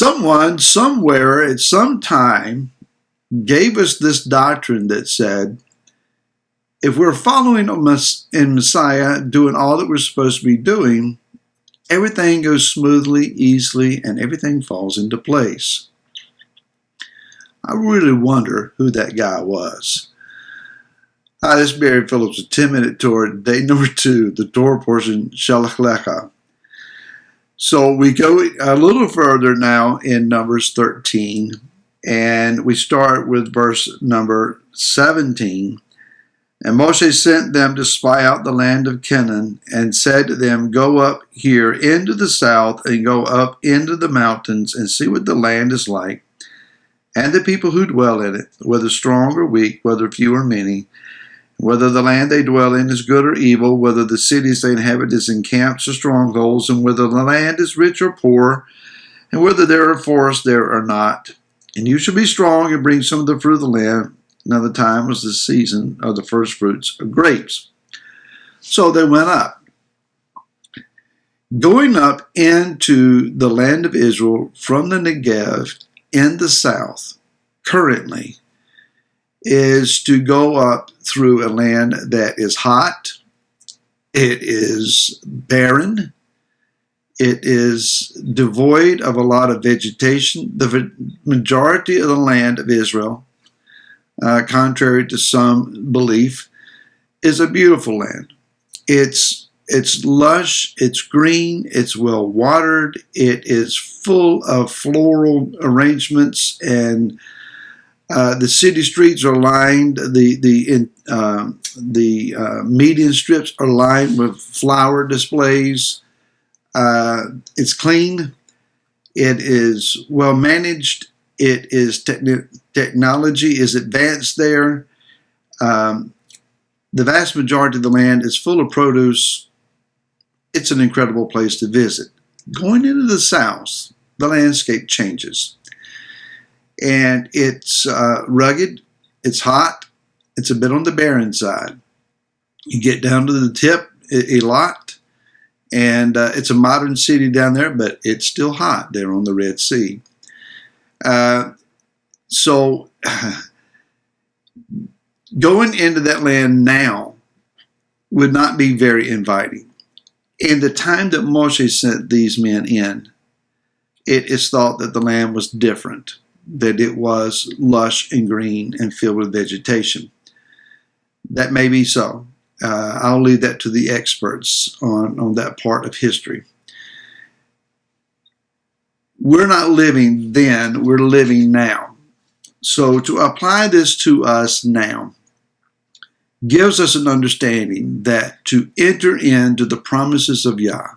Someone, somewhere, at some time, gave us this doctrine that said, if we're following in Messiah, doing all that we're supposed to be doing, everything goes smoothly, easily, and everything falls into place. I really wonder who that guy was. Hi, this is Barry Phillips with 10-Minute Torah, day number 2, the Torah portion, Shelach Lecha. So we go a little further now in Numbers 13, and we start with verse number 17. And Moshe sent them to spy out the land of Canaan, and said to them, go up here into the south, and go up into the mountains, and see what the land is like, and the people who dwell in it, whether strong or weak, whether few or many, whether the land they dwell in is good or evil, whether the cities they inhabit is in camps or strongholds, and whether the land is rich or poor, and whether there are forests there or not. And you shall be strong and bring some of the fruit of the land. Now the time was the season of the first fruits of grapes. So they went up. Going up into the land of Israel from the Negev in the south, currently, is to go up through a land that is hot, it is barren, it is devoid of a lot of vegetation. The majority of the land of Israel, contrary to some belief, is a beautiful land. It's lush, it's green, it's well watered, it is full of floral arrangements, and the city streets are lined. The median strips are lined with flower displays. It's clean. It is well managed. It is technology is advanced there. The vast majority of the land is full of produce. It's an incredible place to visit. Going into the south, the landscape changes. And it's rugged, it's hot, it's a bit on the barren side. You get down to the tip, Eilat, and it's a modern city down there, but it's still hot there on the Red Sea. So going into that land now would not be very inviting. In the time that Moshe sent these men in, it is thought that the land was different, that it was lush and green and filled with vegetation. That may be so. I'll leave that to the experts on that part of history. We're not living then, we're living now. So to apply this to us now gives us an understanding that to enter into the promises of Yah,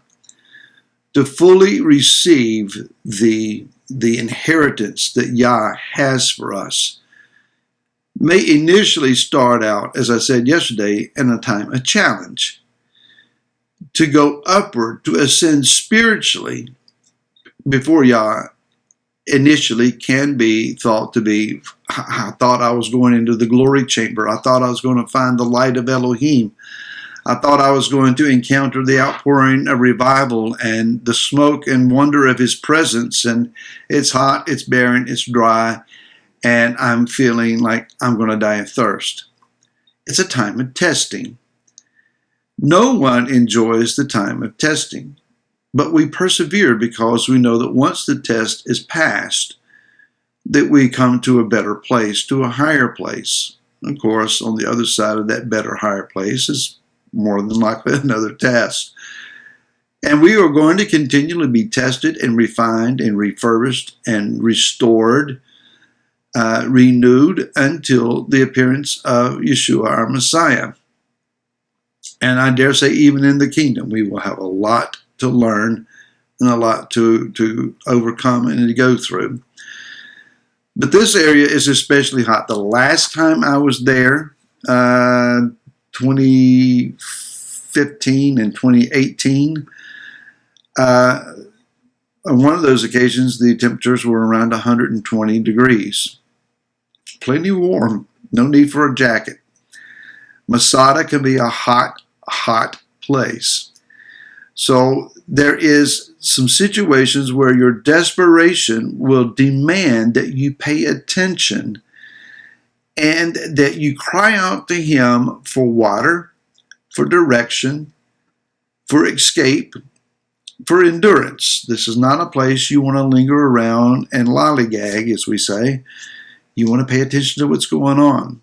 to fully receive the inheritance that Yah has for us, may initially start out, as I said yesterday, in a time of challenge. To go upward, to ascend spiritually before Yah initially can be thought to be, I thought I was going into the glory chamber. I thought I was going to find the light of Elohim. I thought I was going to encounter the outpouring of revival and the smoke and wonder of his presence. And it's hot, it's barren, it's dry, and I'm feeling like I'm going to die of thirst. It's a time of testing. No one enjoys the time of testing, but we persevere because we know that once the test is passed, that we come to a better place, to a higher place. Of course, on the other side of that better, higher place is more than likely another test. And we are going to continually be tested and refined and refurbished and restored, renewed until the appearance of Yeshua, our Messiah. And I dare say even in the kingdom, we will have a lot to learn and a lot to overcome and to go through. But this area is especially hot. The last time I was there, 2015 and 2018, on one of those occasions, the temperatures were around 120 degrees. Plenty warm. No need for a jacket. Masada can be a hot, hot place. So there is some situations where your desperation will demand that you pay attention and that you cry out to him for water, for direction, for escape, for endurance. This is not a place you want to linger around and lollygag, as we say. You want to pay attention to what's going on.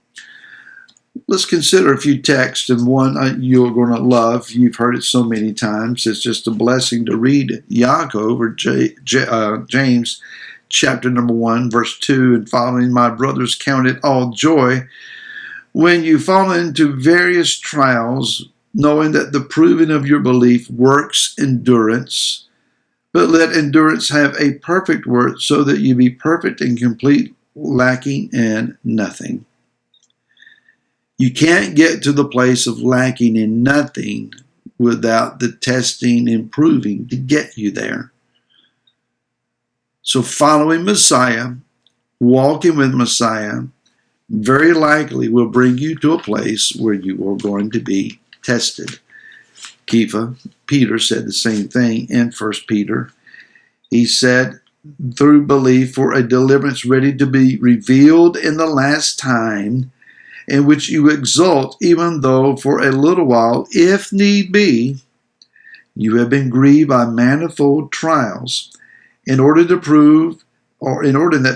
Let's consider a few texts, and one you're going to love. You've heard it so many times. It's just a blessing to read Yaakov or James chapter number 1, verse 2, and following. My brothers, count it all joy when you fall into various trials, knowing that the proving of your belief works endurance. But let endurance have a perfect work, so that you be perfect and complete, lacking in nothing. You can't get to the place of lacking in nothing without the testing and proving to get you there. So following Messiah, walking with Messiah, very likely will bring you to a place where you are going to be tested. Kefa, Peter, said the same thing in 1 Peter. He said, through belief for a deliverance ready to be revealed in the last time, in which you exult, even though for a little while, if need be, you have been grieved by manifold trials, in order that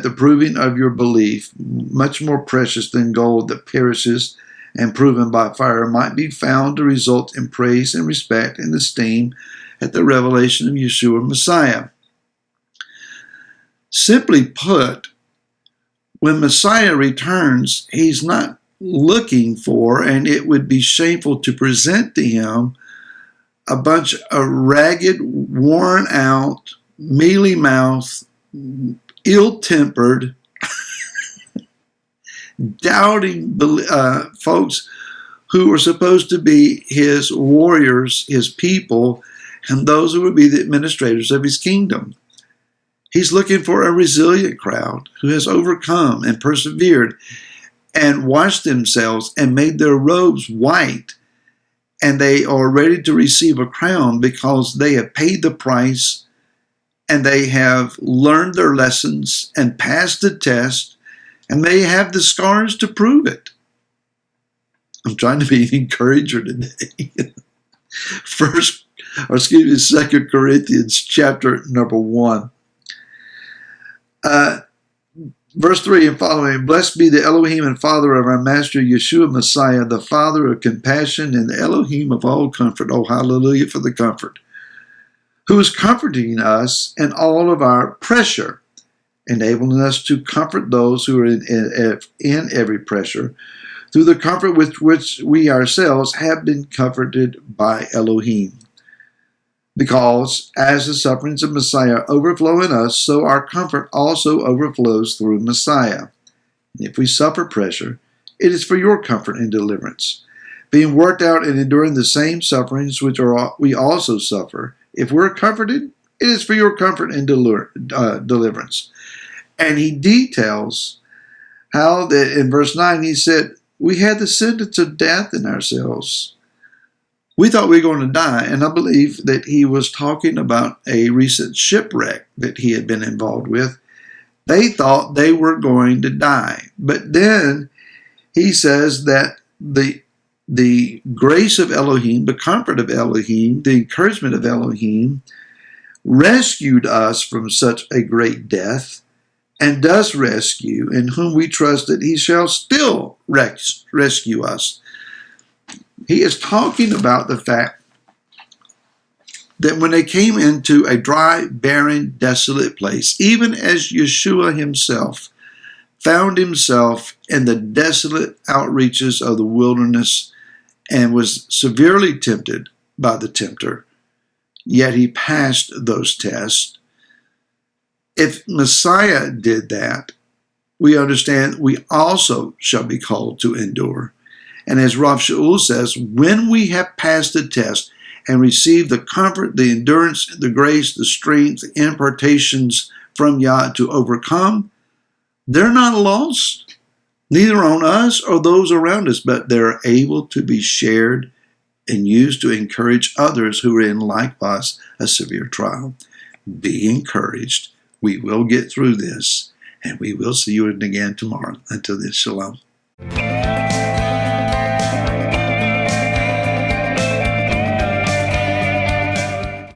the proving of your belief, much more precious than gold that perishes and proven by fire, might be found to result in praise and respect and esteem at the revelation of Yeshua Messiah. Simply put, when Messiah returns, he's not looking for, and it would be shameful to present to him, a bunch of ragged, worn out, mealy-mouthed, ill-tempered, doubting folks who were supposed to be his warriors, his people, and those who would be the administrators of his kingdom. He's looking for a resilient crowd who has overcome and persevered and washed themselves and made their robes white, and they are ready to receive a crown because they have paid the price and they have learned their lessons and passed the test, and they have the scars to prove it. I'm trying to be an encourager today. 2 Corinthians chapter number 1. Verse 3 and following, blessed be the Elohim and Father of our Master Yeshua Messiah, the Father of compassion and the Elohim of all comfort. Oh, hallelujah for the comfort. Who is comforting us in all of our pressure, enabling us to comfort those who are in every pressure, through the comfort with which we ourselves have been comforted by Elohim. Because as the sufferings of Messiah overflow in us, so our comfort also overflows through Messiah. And if we suffer pressure, it is for your comfort and deliverance, being worked out and enduring the same sufferings which we also suffer. If we're comforted, it is for your comfort and deliverance. And he details how that in verse 9 he said, we had the sentence of death in ourselves. We thought we were going to die, and I believe that he was talking about a recent shipwreck that he had been involved with. They thought they were going to die. But then he says that the grace of Elohim, the comfort of Elohim, the encouragement of Elohim rescued us from such a great death, and does rescue, in whom we trust that he shall still rescue us. He is talking about the fact that when they came into a dry, barren, desolate place, even as Yeshua himself found himself in the desolate outreaches of the wilderness and was severely tempted by the tempter, yet he passed those tests. If Messiah did that, we understand we also shall be called to endure. And as Rav Shaul says, when we have passed the test and received the comfort, the endurance, the grace, the strength, the impartations from Yah to overcome, they're not lost, neither on us or those around us, but they're able to be shared and used to encourage others who are in likewise a severe trial. Be encouraged. We will get through this, and we will see you again tomorrow. Until then, shalom.